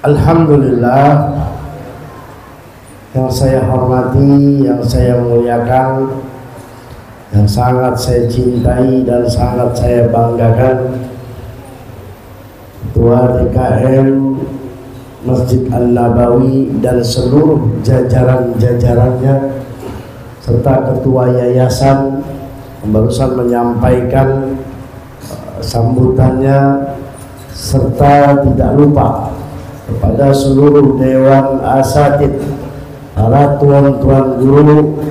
Alhamdulillah, yang saya hormati, yang saya muliakan, yang sangat saya cintai dan sangat saya banggakan, Ketua DKM Masjid An-Nabawi dan seluruh jajaran-jajarannya, serta Ketua Yayasan yang barusan menyampaikan sambutannya, serta tidak lupa kepada seluruh Dewan Asatid, para tuan-tuan guru,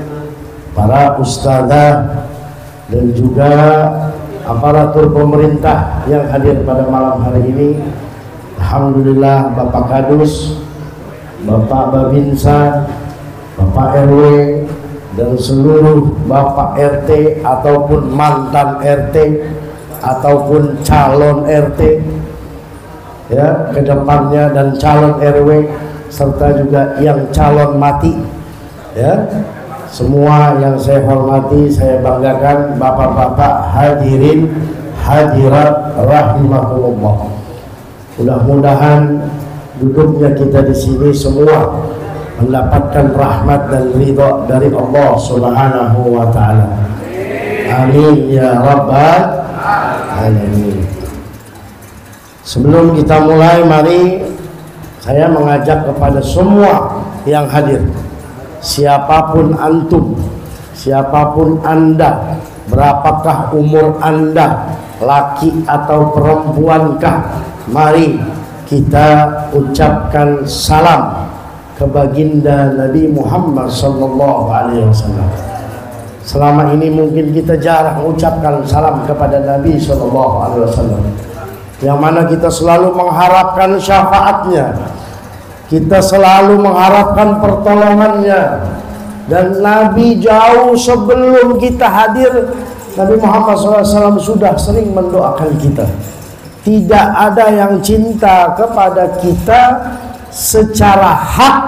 para ustadzah, dan juga aparatur pemerintah yang hadir pada malam hari ini. Alhamdulillah, Bapak Kadus, Bapak Babinsa, Bapak RW, dan seluruh Bapak RT ataupun mantan RT ataupun calon RT ya kedepannya, dan calon RW, serta juga yang calon mati ya, semua yang saya hormati, saya banggakan, bapak-bapak hadirin hadirat rahimakumullah. Mudah-mudahan duduknya kita di sini semua mendapatkan rahmat dan ridha dari Allah Subhanahu wa taala. Amin ya rabbal alamin. Sebelum kita mulai, mari saya mengajak kepada semua yang hadir, siapapun antum, siapapun anda, berapakah umur anda, laki atau perempuankah, mari kita ucapkan salam ke baginda Nabi Muhammad sallallahu alaihi wasallam. Selama ini mungkin kita jarang mengucapkan salam kepada Nabi sallallahu alaihi wasallam, yang mana kita selalu mengharapkan syafaatnya, kita selalu mengharapkan pertolongannya. Dan Nabi jauh sebelum kita hadir, Nabi Muhammad SAW sudah sering mendoakan kita. Tidak ada yang cinta kepada kita secara hak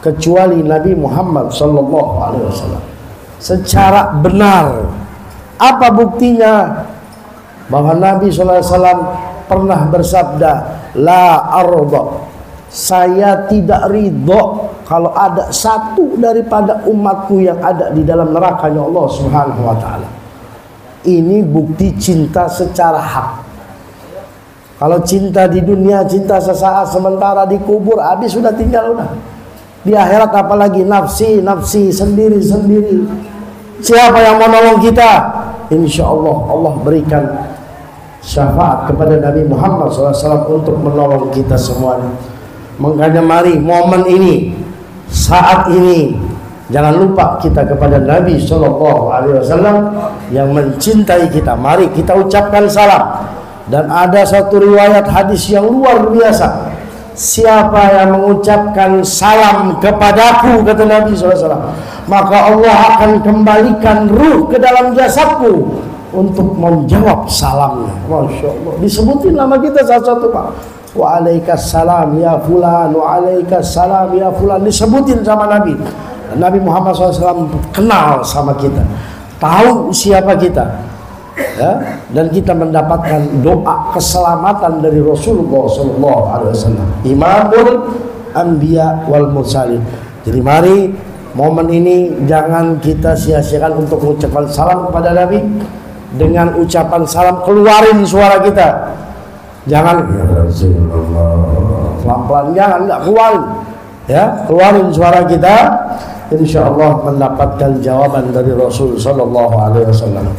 kecuali Nabi Muhammad SAW. Secara benar. Apa buktinya? Bahwa Nabi SAW pernah bersabda, la arda, saya tidak ridho kalau ada satu daripada umatku yang ada di dalam nerakanya Allah Subhanahu wa taala. Ini bukti cinta secara hak. Kalau cinta di dunia, cinta sesaat, sementara di kubur habis, sudah tinggal udah. Di akhirat apalagi nafsi, nafsi, sendiri-sendiri. Siapa yang mau nolong kita? Insya Allah Allah berikan syafaat kepada Nabi Muhammad SAW untuk menolong kita semuanya. Makanya mari momen ini, saat ini, jangan lupa kita kepada Nabi SAW yang mencintai kita. Mari kita ucapkan salam. Dan ada satu riwayat hadis yang luar biasa. Siapa yang mengucapkan salam kepadaku, kata Nabi SAW, maka Allah akan kembalikan ruh ke dalam jasadku untuk menjawab salamnya. Masya Allah. Disebutin nama kita satu-satu, Pak. Waalaikumsalam ya fulan, waalaikumsalam ya fulan. Disebutin sama Nabi. Nabi Muhammad SAW kenal sama kita, tahu siapa kita ya? Dan kita mendapatkan doa keselamatan dari Rasulullah SAW, Imamul Anbiya wal Mursalin. Jadi mari momen ini jangan kita sia-siakan untuk mengucapkan salam kepada Nabi. Dengan ucapan salam keluarin suara kita, jangan ya Rasulullah, pelan-pelan, jangan, enggak, keluarin ya, keluarin suara kita, insya Allah mendapatkan jawaban dari Rasul Sallallahu Alaihi Wasallam.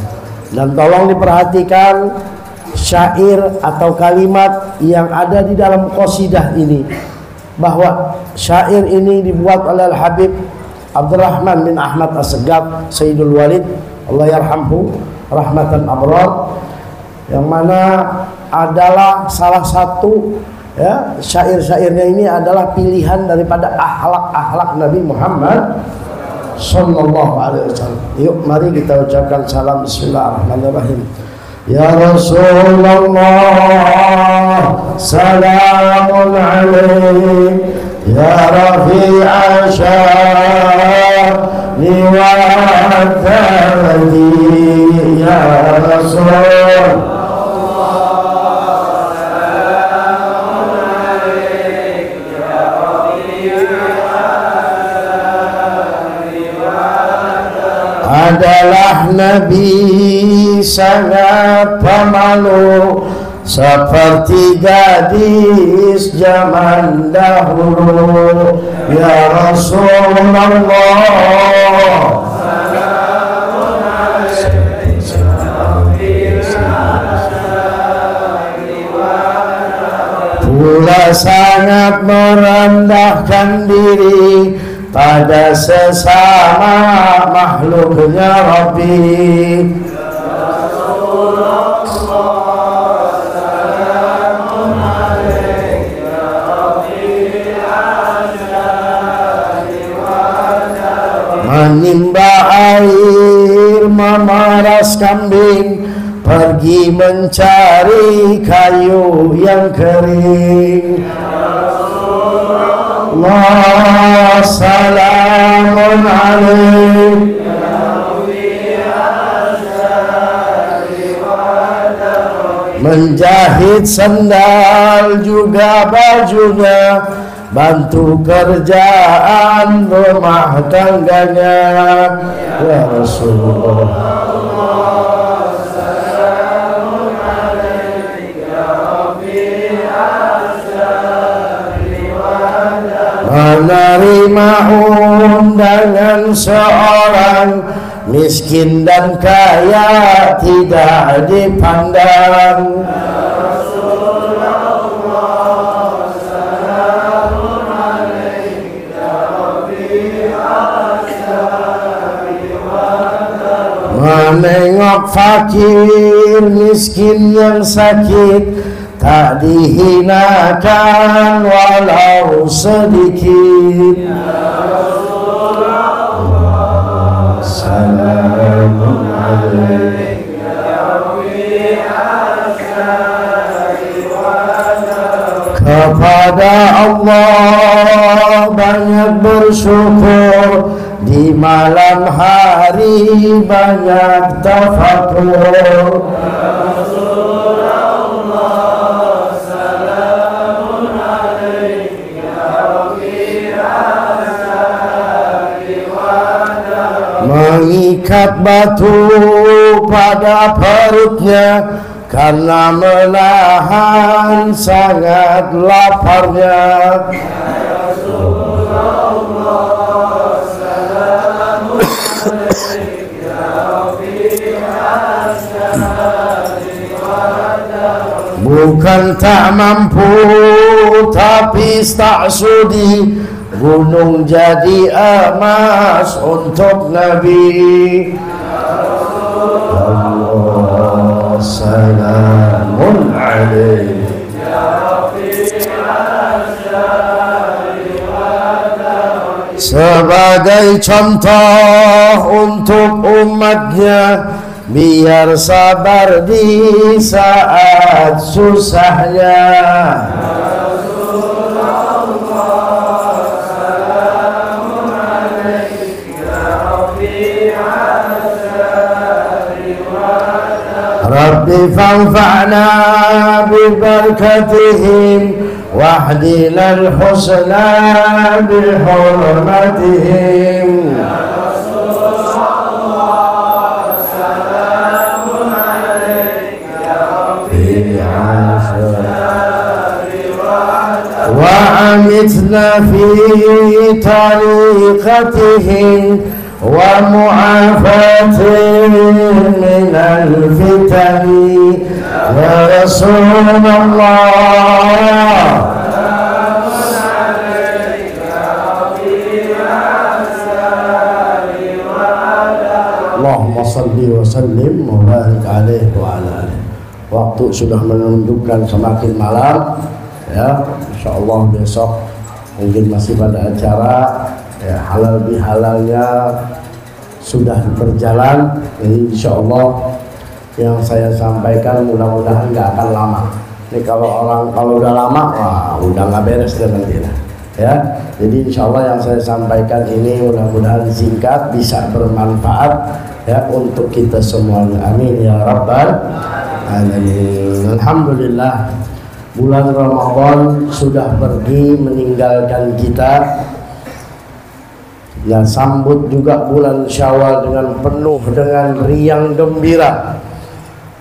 Dan tolong diperhatikan syair atau kalimat yang ada di dalam qasidah ini, bahwa syair ini dibuat oleh Al-Habib Abdurrahman bin Ahmad As-Segaf Sayyidul Walid, Allah yarhamhu rahmatan abrar, yang mana adalah salah satu ya, syair-syairnya ini adalah pilihan daripada akhlak-akhlak Nabi Muhammad sallallahu alaihi wasallam. Yuk mari kita ucapkan salam. Bismillahirrahmanirrahim. Ya Rasulullah salamun alaik, ya rafi'a sya'ni wa ta'ati, ya Rasul Nabi sangat pemalu seperti gadis zaman dahulu. Ya Rasulullah, pula sangat merendahkan diri pada sesama makhluknya Rabbi. Menimba air, memeras kambing, pergi mencari kayu yang kering. Allah salamun alaik. Menjahit sandal juga bajunya, bantu kerjaan rumah tangganya. Ya Rasulullah, menerima undangan seorang miskin dan kaya tidak dipandang. Menengok fakir miskin yang sakit, tak dihinakan walau sedikit. Assalamualaikum kepada Allah banyak bersyukur, di malam hari banyak tafakur. Mengikat batu pada perutnya karena menahan sangat laparnya. Bukan tak mampu tapi tak sudi, gunung jadi emas untuk Nabi. Allah salamun alaih. Sebagai contoh untuk umatnya, biar sabar di saat susahnya. Rabbi fanfa'na bibarakatihim wahdina al-husna bihurmatihim. وأمتنا في طريقتهم ومعافاة من الفتن. يا رسول الله Allahumma salli wa sallim wa barik alaihi wa ala alihi. Waktu sudah menunjukkan semakin malam, ya, insyaallah besok mungkin masih pada acara, ya, halal bihalalnya sudah berjalan. Ini insyaallah yang saya sampaikan mudah-mudahan nggak akan lama. Ini kalau udah lama, wah udah nggak beres deh nanti lah, ya. Jadi insyaallah yang saya sampaikan ini mudah-mudahan singkat, bisa bermanfaat, ya, untuk kita semuanya. Amin ya rabbal alamin. Alhamdulillah, bulan Ramadan sudah pergi meninggalkan kita. dan sambut juga bulan Syawal dengan penuh dengan riang gembira.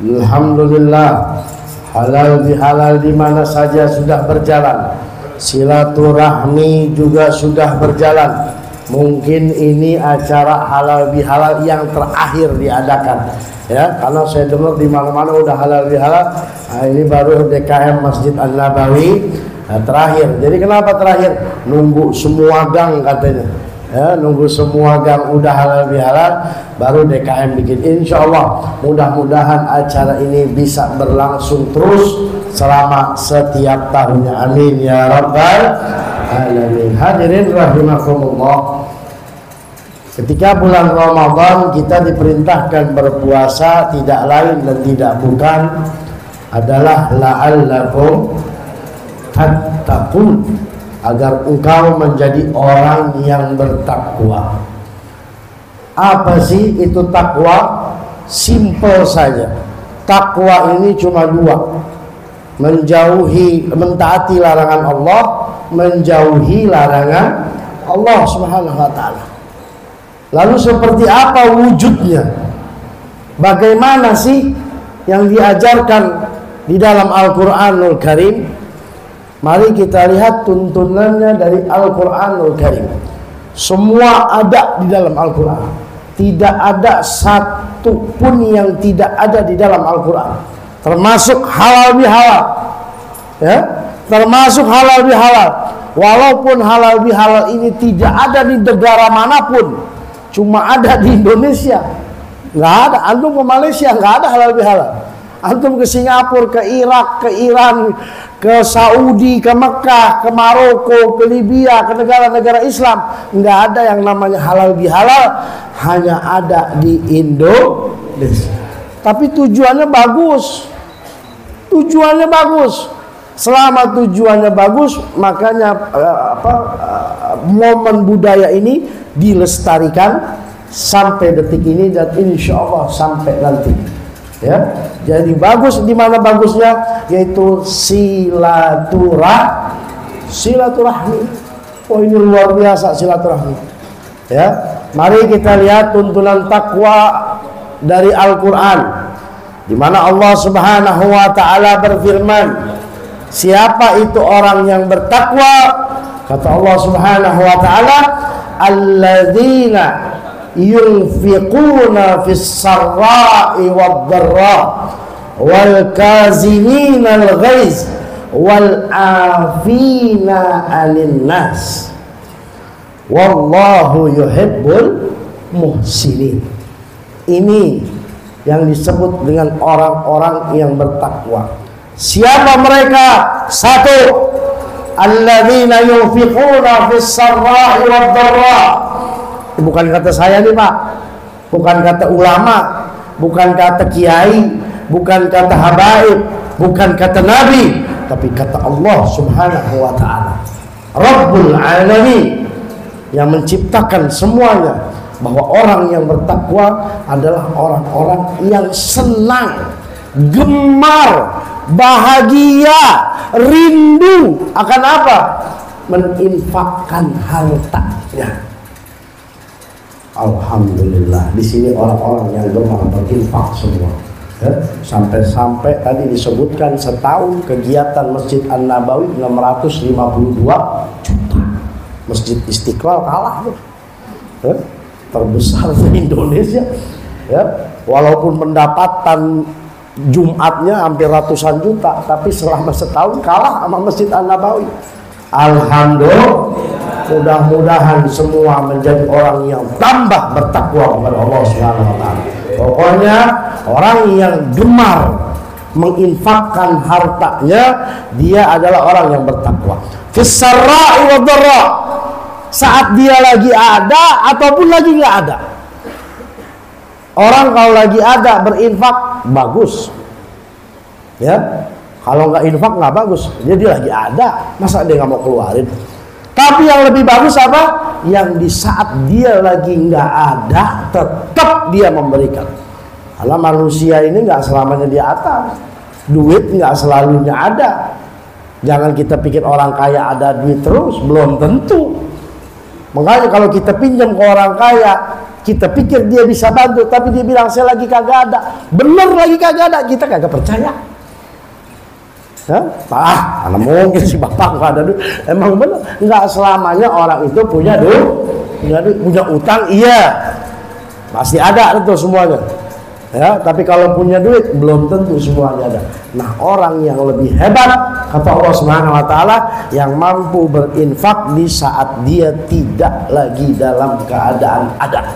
Alhamdulillah, halal bihalal di mana saja sudah berjalan, silaturahmi juga sudah berjalan. Mungkin ini acara halal bihalal yang terakhir diadakan, ya, karena saya dengar di mana-mana udah halal bihalal. Nah, ini baru DKM Masjid An-Nabawi terakhir. Jadi kenapa terakhir? Nunggu semua gang katanya, ya, nunggu semua gang udah halal bihalal baru DKM bikin. Insya Allah mudah-mudahan acara ini bisa berlangsung terus selama setiap tahunnya, amin ya rabbal alamin. Hadirin rahimakumullah, ketika bulan Ramadan kita diperintahkan berpuasa, tidak lain dan tidak bukan adalah la'allakum tattaqun, agar engkau menjadi orang yang bertakwa. Apa sih itu takwa? Simple saja. Takwa ini cuma dua: mentaati larangan Allah, menjauhi larangan Allah Subhanahu wa ta'ala. Lalu seperti apa wujudnya? Bagaimana sih yang diajarkan di dalam Al-Quranul Karim? Mari kita lihat tuntunannya dari Al-Quranul Karim. Semua ada di dalam Al-Quran. Tidak ada satu pun yang tidak ada di dalam Al-Quran. Termasuk halal bihalal, ya, termasuk halal bihalal. Walaupun halal bihalal ini tidak ada di negara manapun, cuma ada di Indonesia. Nggak ada. Antum ke Malaysia nggak ada halal bihalal. Antum ke Singapura, ke Irak, ke Iran, ke Saudi, ke Mekah, ke Maroko, ke Libya, ke negara-negara Islam, nggak ada yang namanya halal bihalal, hanya ada di Indonesia. Tapi tujuannya bagus. Tujuannya bagus. Selama tujuannya bagus, makanya momen budaya ini dilestarikan sampai detik ini dan insya Allah sampai nanti. Ya, jadi bagus. Di mana bagusnya? Yaitu silaturahmi. Oh, ini luar biasa silaturahmi. Ya, mari kita lihat tuntunan takwa dari Al-Quran, di mana Allah Subhanahu wa ta'ala berfirman, siapa itu orang yang bertakwa? Kata Allah Subhanahu wa ta'ala, alladzina yunfiquna fis sarra'i wad dharra wal kazimina al ghaiz wal afina 'anil nas wallahu yuhibbul muhsinin. Ini yang disebut dengan orang-orang yang bertakwa. Siapa mereka? Satu, alladzina yunfiquna fis sarra'i wad dharra. Bukan kata saya nih Pak, bukan kata ulama, bukan kata kiai, bukan kata habaib, bukan kata nabi, tapi kata Allah Subhanahu wa ta'ala, Rabbul Alamin, yang menciptakan semuanya, bahwa orang yang bertakwa adalah orang-orang yang senang, gemar, bahagia, rindu akan apa? Menginfakkan hartanya. Alhamdulillah, di sini orang-orang yang gemar berinfak semua. Sampai-sampai tadi disebutkan setahun kegiatan Masjid An-Nabawi 652 juta. Masjid Istiqlal kalah tuh, terbesar di Indonesia. Ya, walaupun pendapatan Jumatnya hampir ratusan juta, tapi selama setahun kalah sama Masjid An-Nabawi. Alhamdulillah. Mudah-mudahan semua menjadi orang yang tambah bertakwa kepada Allah Subhanahu wa ta'ala. Pokoknya orang yang gemar menginfakkan hartanya, dia adalah orang yang bertakwa. Fis-sarra'i wad dharra, saat dia lagi ada ataupun lagi nggak ada. Orang kalau lagi ada berinfak bagus, ya. Kalau nggak infak nggak bagus. Dia lagi ada, masa dia nggak mau keluarin? Tapi yang lebih bagus apa? Yang di saat dia lagi nggak ada, tetap dia memberikan. Karena manusia ini nggak selamanya di atas, duit nggak selalunya ada. Jangan kita pikir orang kaya ada duit terus, belum tentu. Makanya kalau kita pinjam ke orang kaya, kita pikir dia bisa bantu, tapi dia bilang saya lagi kagak ada. Bener lagi kagak ada, kita kagak percaya. Ya? Mana mungkin si bapak nggak ada duit. Emang bener, nggak selamanya orang itu punya duit, punya utang, iya. Pasti ada itu semuanya. Ya, tapi kalau punya duit belum tentu semuanya ada. Nah, orang yang lebih hebat kata Allah Subhanahu wa taala yang mampu berinfak di saat dia tidak lagi dalam keadaan ada.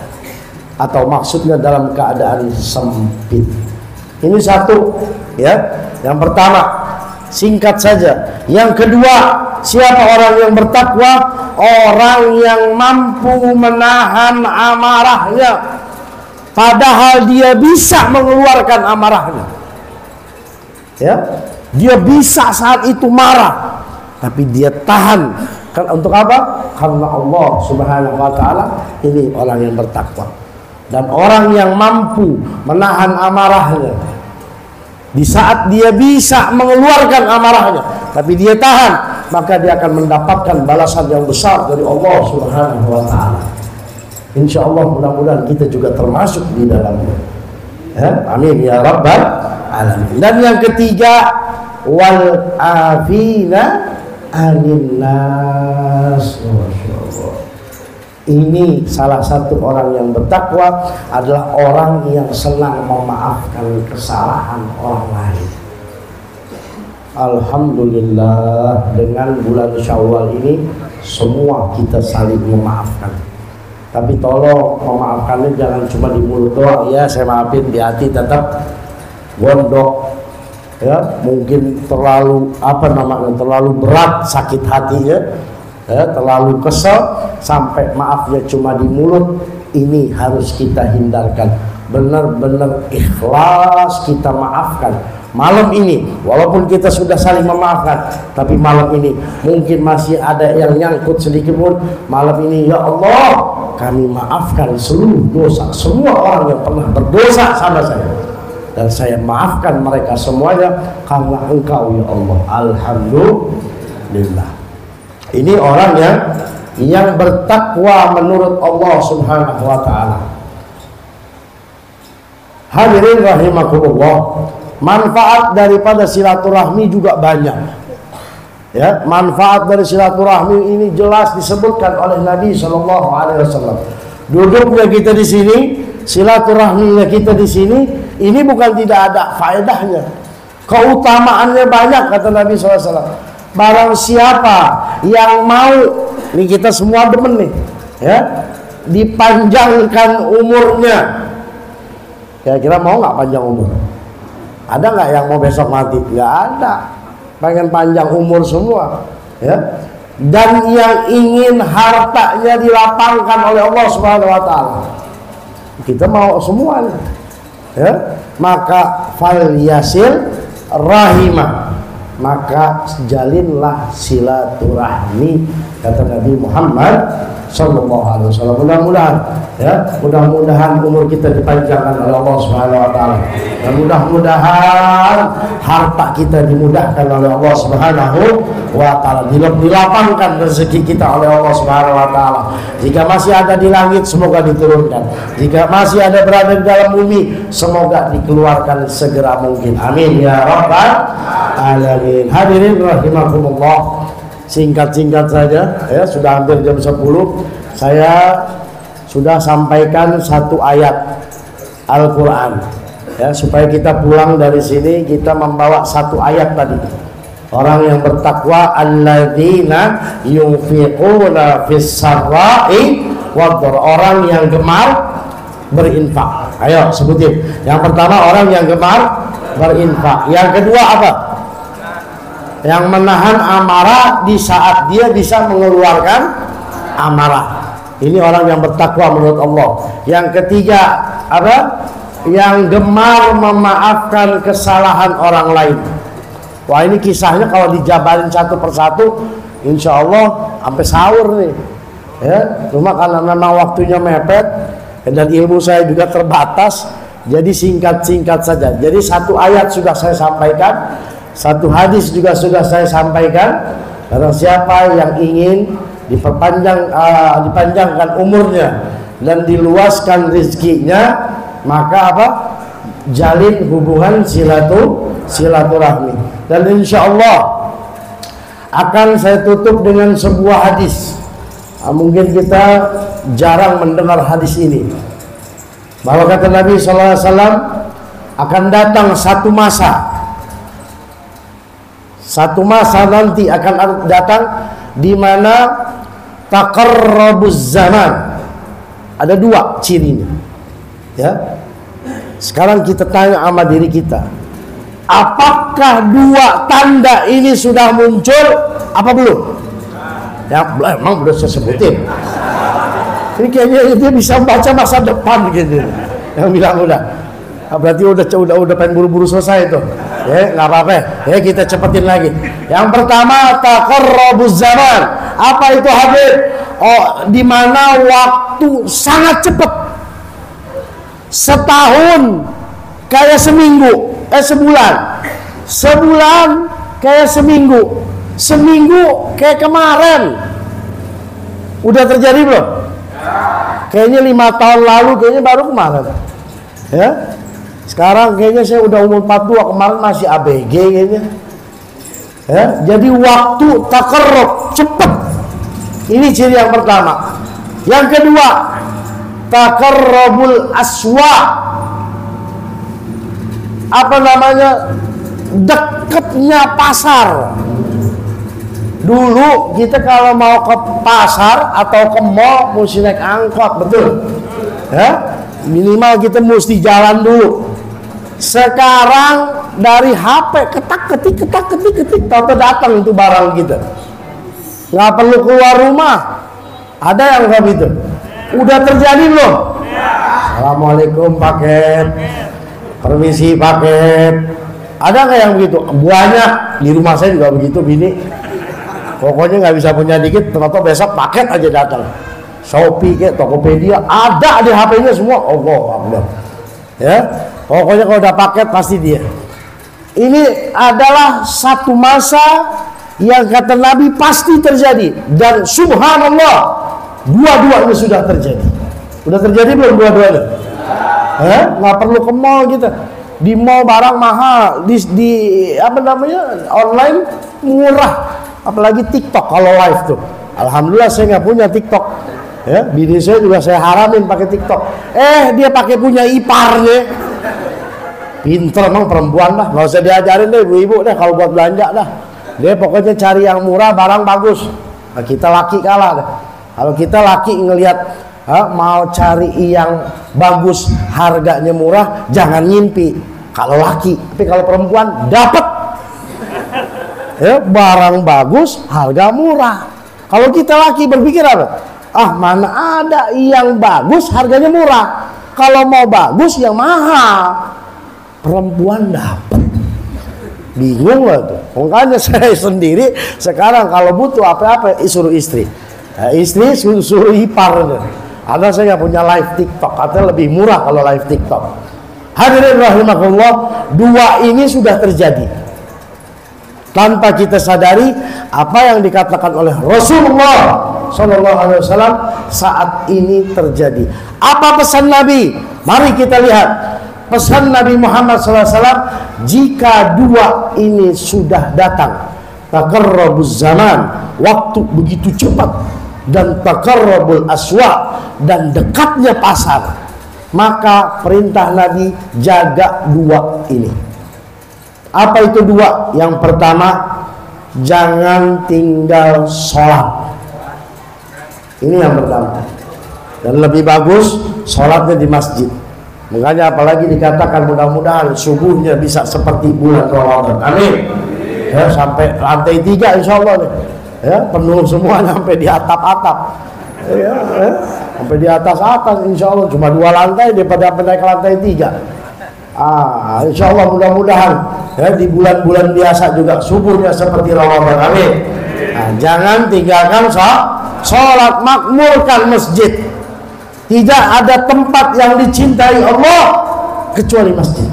Atau maksudnya dalam keadaan sempit. Ini satu, ya. Yang pertama, singkat saja. Yang kedua, siapa orang yang bertakwa? Orang yang mampu menahan amarahnya. Padahal dia bisa mengeluarkan amarahnya. Ya, dia bisa saat itu marah, tapi dia tahan. Kan untuk apa? Karena Allah Subhanahu wa taala. Ini orang yang bertakwa. Dan orang yang mampu menahan amarahnya di saat dia bisa mengeluarkan amarahnya, tapi dia tahan, maka dia akan mendapatkan balasan yang besar dari Allah Subhanahu wa taala. Insya Allah mudah-mudahan kita juga termasuk di dalamnya. Ya, amin ya rabbal alamin. Dan yang ketiga, wal afina anin nas. Ini salah satu orang yang bertakwa adalah orang yang senang memaafkan kesalahan orang lain. Alhamdulillah, dengan bulan Syawal ini semua kita saling memaafkan. Tapi tolong memaafkannya jangan cuma di mulut doang. Ya, saya maafin, di hati tetap gondok. Ya, mungkin terlalu terlalu berat sakit hatinya. Ya, terlalu kesel sampai maafnya cuma di mulut. Ini harus kita hindarkan. Benar-benar ikhlas kita maafkan. Malam ini walaupun kita sudah saling memaafkan, tapi malam ini mungkin masih ada yang nyangkut sedikit pun. Malam ini, ya Allah, kami maafkan seluruh dosa semua orang yang pernah berdosa sama saya, dan saya maafkan mereka semuanya karena Engkau ya Allah. Alhamdulillah. Ini orang yang bertakwa menurut Allah Subhanahu wa taala. Hadirin rahimakumullah, manfaat daripada silaturahmi juga banyak. Ya, manfaat dari silaturahmi ini jelas disebutkan oleh Nabi Shallallahu Alaihi Wasallam. Duduknya kita di sini, silaturahminya kita di sini, ini bukan tidak ada faedahnya. Keutamaannya banyak kata Nabi SAW. Barang siapa yang mau, ini kita semua demen nih, ya, dipanjangkan umurnya. Kira-kira mau nggak panjang umur? Ada nggak yang mau besok mati? Nggak ada. Pengen panjang umur semua, ya. Dan yang ingin hartanya dilapangkan oleh Allah Subhanahu wa taala. Kita mau semuanya, ya. Maka fal yasil rahimah, maka jalinlah silaturahmi kata Nabi Muhammad Sallallahu Alaihi Wasallam. Mudah-mudahan, ya, mudah-mudahan umur kita dipanjangkan oleh Allah Subhanahu Wa Taala, dan mudah-mudahan harta kita dimudahkan oleh Allah Subhanahu Wa Taala, dilapangkan rezeki kita oleh Allah Subhanahu Wa Taala. Jika masih ada di langit, semoga diturunkan. Jika masih ada berada di dalam bumi, semoga dikeluarkan segera mungkin. Amin ya rabbal alamin. Hadirin rahimakumullah. Singkat-singkat saja, ya, sudah hampir jam 10. Saya sudah sampaikan satu ayat Al-Quran, ya, supaya kita pulang dari sini kita membawa satu ayat tadi. Orang yang bertakwa, alladzina yunfiquna fis sarra'i wadh-dharra, orang yang gemar berinfak. Ayo sebutin. Yang pertama orang yang gemar berinfak. Yang kedua apa? Yang menahan amarah di saat dia bisa mengeluarkan amarah. Ini orang yang bertakwa menurut Allah. Yang ketiga apa? Yang gemar memaafkan kesalahan orang lain. Wah, ini kisahnya kalau dijabarin satu persatu, insya Allah sampai sahur nih, ya. Cuma karena memang waktunya mepet dan ilmu saya juga terbatas, jadi singkat-singkat saja. Jadi satu ayat sudah saya sampaikan, satu hadis juga sudah saya sampaikan. Karena siapa yang ingin dipanjangkan umurnya dan diluaskan rezekinya, maka apa? Jalin hubungan silaturahmi. Dan insya Allah akan saya tutup dengan sebuah hadis. Mungkin kita jarang mendengar hadis ini, bahwa kata Nabi SAW, akan datang satu masa nanti akan datang di mana taqarrabuz zaman. Ada dua cirinya, ya. Sekarang kita tanya sama diri kita, apakah dua tanda ini sudah muncul apa belum? Ya, emang udah saya sebutin. Ini kayaknya dia bisa baca masa depan gitu. Yang bilang udah. Berarti udah pengen buru-buru selesai itu. Ya, nggak apa-apa. Ya, kita cepetin lagi. Yang pertama, taqarrabuz zaman. Apa itu, Habib? Oh, di mana waktu sangat cepat. Setahun kayak seminggu, sebulan. Sebulan kayak seminggu. Seminggu kayak kemarin. Udah terjadi belum? Kayaknya 5 tahun lalu, kayaknya baru kemarin. Ya. Sekarang kayaknya saya udah umur 42, kemarin masih ABG kayaknya. Ya, jadi waktu taqarrub, cepat. Ini ciri yang pertama. Yang kedua, taqarrubul aswa. Apa namanya? Dekatnya pasar. Dulu kita kalau mau ke pasar atau ke mall mesti naik angkot, betul? Ya, minimal kita mesti jalan dulu. Sekarang dari HP ketak ketik tahu datang itu barang kita. Nggak perlu keluar rumah. Ada yang kayak gitu. Udah terjadi belum? Assalamualaikum paket. Permisi paket. Ada nggak yang begitu? Banyak. Di rumah saya juga begitu, bini. Pokoknya nggak bisa punya dikit, ternyata besok paket aja datang. Shopee kayak Tokopedia ada di HP-nya semua. Allah Akbar. Ya, pokoknya kalau udah paket pasti dia. Ini adalah satu masa yang kata Nabi pasti terjadi, dan subhanallah dua-duanya sudah terjadi. Udah terjadi belum dua-duanya? Nggak perlu ke mall kita. Di mall barang mahal, di apa namanya, online murah. Apalagi TikTok kalau live tuh. Alhamdulillah saya nggak punya TikTok. Ya, bini saya juga saya haramin pakai TikTok. Dia pakai punya iparnya. Pinter emang perempuan dah, nggak usah diajarin deh ibu-ibu deh kalau buat belanja dah. Dia pokoknya cari yang murah, barang bagus. Nah, kita laki kalah deh. Kalau kita laki ngelihat mau cari yang bagus, harganya murah, jangan ngimpi. Kalau laki, tapi kalau perempuan dapat. Ya, barang bagus, harga murah. Kalau kita laki berpikir apa? Mana ada yang bagus, harganya murah. Kalau mau bagus, yang mahal. Perempuan dapat. Bingung lah tuh. Makanya saya sendiri sekarang kalau butuh apa-apa suruh istri. Istri suruh ipar. Karena saya nggak punya live TikTok. Katanya lebih murah kalau live TikTok. Hadirin rahimakumullah, dua ini sudah terjadi. Tanpa kita sadari apa yang dikatakan oleh Rasulullah SAW saat ini terjadi. Apa pesan Nabi? Mari kita lihat pesan Nabi Muhammad SAW. Jika dua ini sudah datang, taqarrabuz zaman, waktu begitu cepat, dan taqarrabul aswa, dan dekatnya pasar, maka perintah Nabi jaga dua ini. Apa itu dua? Yang pertama, jangan tinggal sholat. Ini yang pertama. Dan lebih bagus sholatnya di masjid. Makanya apalagi dikatakan mudah-mudahan subuhnya bisa seperti bulan Ramadan. Amin. Ya, sampai lantai 3 insya Allah nih. Ya, penuh semua sampai di atap-atap. Ya, sampai di atas-atas insya Allah. Cuma 2 lantai daripada naik ke lantai 3. Insya Allah mudah-mudahan ya, di bulan-bulan biasa juga subuhnya seperti Ramadan. Amin. Jangan tinggalkan sholat, makmurkan masjid. Tidak ada tempat yang dicintai Allah kecuali masjid.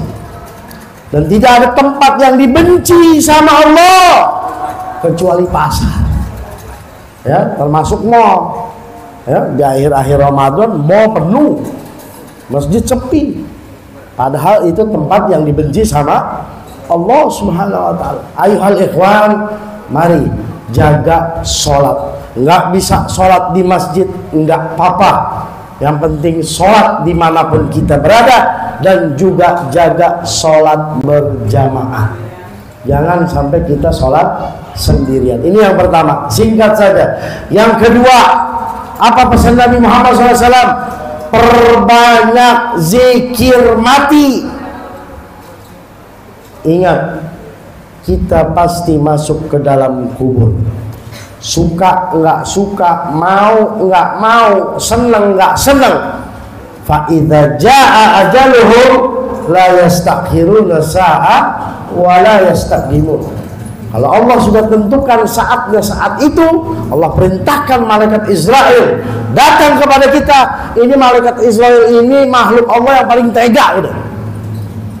Dan tidak ada tempat yang dibenci sama Allah kecuali pasar. ya, termasuk mall. Ya, di akhir-akhir Ramadan mall penuh, masjid sepi. Padahal itu tempat yang dibenci sama Allah Subhanahu wa taala. Ayuhal ikhwan, mari jaga sholat. Nggak bisa sholat di masjid, nggak apa-apa. Yang penting sholat dimanapun kita berada, dan juga jaga sholat berjamaah. Jangan sampai kita sholat sendirian. Ini yang pertama, singkat saja. Yang kedua, apa pesan Nabi Muhammad SAW? Perbanyak zikir mati. Ingat, kita pasti masuk ke dalam kubur. Suka nggak suka, mau nggak mau, seneng nggak seneng. Fa idza jaa ajaluhum la yastakhiruna sa'a wa la yastaqdimun. Kalau Allah sudah tentukan saatnya saat itu, Allah perintahkan malaikat Israel datang kepada kita. Ini malaikat Israel ini makhluk Allah yang paling tega gitu.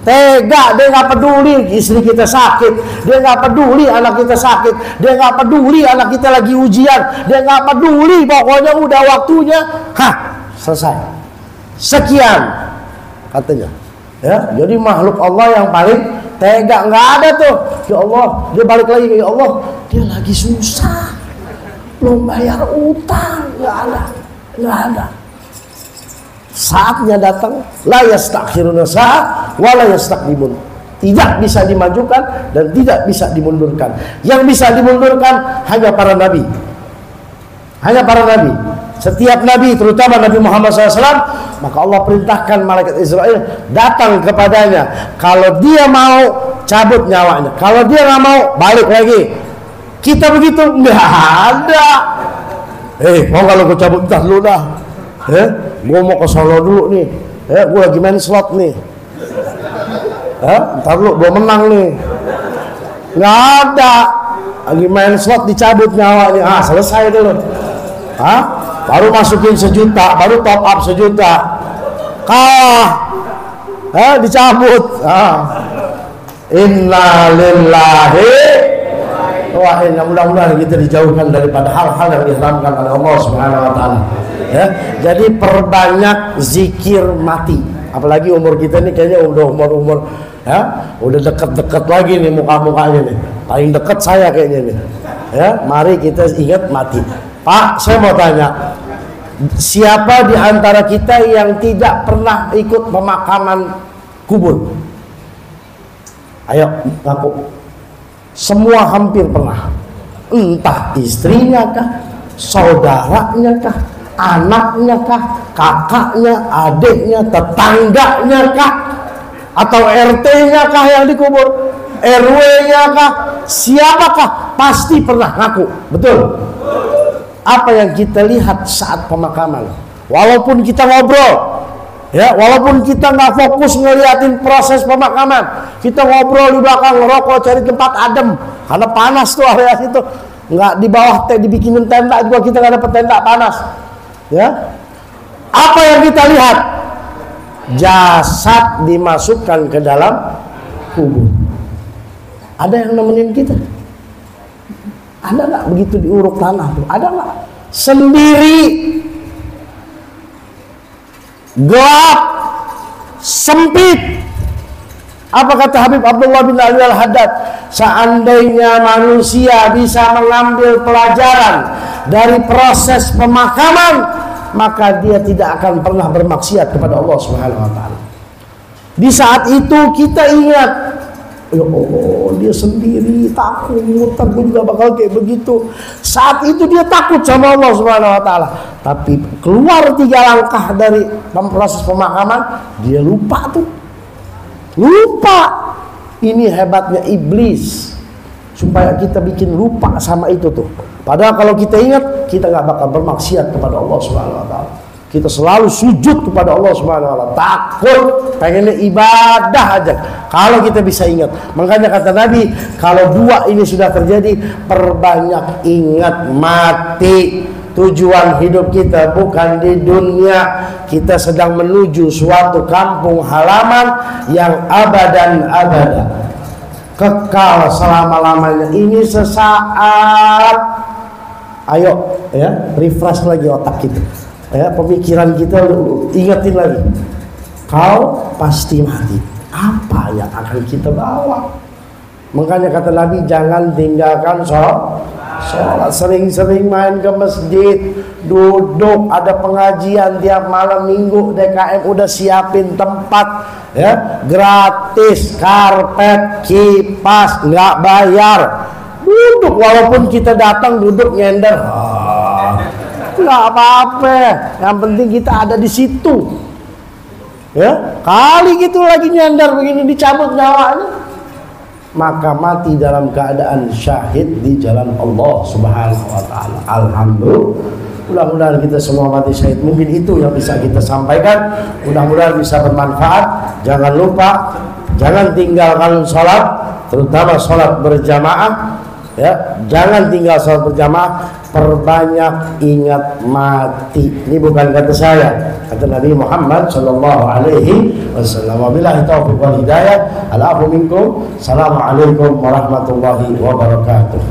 Tega, dia nggak peduli istri kita sakit, dia nggak peduli anak kita sakit, dia nggak peduli anak kita lagi ujian, dia nggak peduli, pokoknya udah waktunya, selesai. Sekian katanya. Ya, jadi makhluk Allah yang paling tega. Nggak ada tuh, ya Allah, dia balik lagi, ya Allah, dia lagi susah, belum bayar utang, nggak ada. Saatnya datang, la yastakhiruna sa'a wa la yastaqdimun. Tidak bisa dimajukan dan tidak bisa dimundurkan. Yang bisa dimundurkan hanya para nabi. Hanya para nabi. Setiap nabi, terutama Nabi Muhammad SAW, maka Allah perintahkan malaikat Israel datang kepadanya. Kalau dia mau, cabut nyawanya. Kalau dia nggak mau, balik lagi. Kita begitu nggak ada. Mau kalau gue cabut entah lu dah. Gue mau ke Solo dulu nih. Gue lagi main slot nih. Ntar lu gue menang nih. Nggak ada. Lagi main slot dicabut nyawanya. Selesai dulu. Baru masukin 1 juta, baru top up 1 juta, kalah, dicabut. Inna lillahi wa inna, mudah-mudahan kita dijauhkan daripada hal-hal yang diharamkan oleh Allah Subhanahu wa taala. Ya, jadi perbanyak zikir mati. Apalagi umur kita ini kayaknya udah umur udah deket-deket lagi nih muka-mukanya nih. Paling deket saya kayaknya nih. Ya, mari kita ingat mati. Pak, saya mau tanya, siapa di antara kita yang tidak pernah ikut pemakaman kubur? Ayo ngaku. Semua hampir pernah. Entah istrinya kah, saudaranya kah, anaknya kah, kakaknya, adiknya, tetangganya kah, atau RT-nya kah yang dikubur, RW-nya kah, siapakah? Pasti pernah ngaku. Betul? Apa yang kita lihat saat pemakaman, walaupun kita ngobrol, ya, walaupun kita nggak fokus ngeliatin proses pemakaman, kita ngobrol di belakang, ngerokok, cari tempat adem, karena panas tuh area situ. Nggak di bawah dibikinin tenda juga, kita nggak dapet tenda panas. Ya, apa yang kita lihat? Jasad dimasukkan ke dalam kubur. Ada yang nemenin kita? Ada nggak begitu diuruk tanah tuh? Ada nggak? Sendiri, gelap, sempit. Apa kata Habib Abdullah bin Ali Al-Haddad? Seandainya manusia bisa mengambil pelajaran dari proses pemakaman, maka dia tidak akan pernah bermaksiat kepada Allah Subhanahu wa taala. Di saat itu kita ingat, ya Allah, dia sendiri takut, ntar gue juga bakal kayak begitu. Saat itu dia takut sama Allah Subhanahu wa taala. Tapi keluar 3 langkah dari proses pemakaman, dia lupa tuh. Lupa. Ini hebatnya iblis, supaya kita bikin lupa sama itu tuh. Padahal kalau kita ingat, kita nggak bakal bermaksiat kepada Allah Subhanahu wa taala. Kita selalu sujud kepada Allah Subhanahu wa taala, takut, pengennya ibadah aja. Kalau kita bisa ingat, makanya kata Nabi, kalau 2 ini sudah terjadi, perbanyak ingat mati. Tujuan hidup kita bukan di dunia, kita sedang menuju suatu kampung halaman yang abadan abada, kekal selama-lamanya. Ini sesaat, Ayo ya, refresh lagi otak kita. Ya, pemikiran kita ingetin lagi. Kau pasti mati. Apa yang akan kita bawa? Makanya kata Nabi, jangan tinggalkan sholat. Sering-sering main ke masjid, duduk, ada pengajian tiap malam minggu. DKM udah siapin tempat ya, gratis, karpet, kipas, nggak bayar. Duduk, walaupun kita datang duduk nyender, nggak apa-apa. Yang penting kita ada di situ. Ya, kali gitu lagi nyender begini dicabut nyawanya, maka mati dalam keadaan syahid di jalan Allah Subhanahu wa taala. Alhamdulillah. Mudah-mudahan kita semua mati syahid. Mungkin itu yang bisa kita sampaikan. Mudah-mudahan bisa bermanfaat. Jangan lupa, jangan tinggalkan sholat, terutama sholat berjamaah. Ya, jangan tinggal sholat berjamaah. Perbanyak ingat mati. Ini bukan kata saya, kata Nabi Muhammad sallallahu alaihi wasallam. Wabillahi taufiq wal hidayah. Al-afu minkum. Assalamualaikum warahmatullahi wabarakatuh.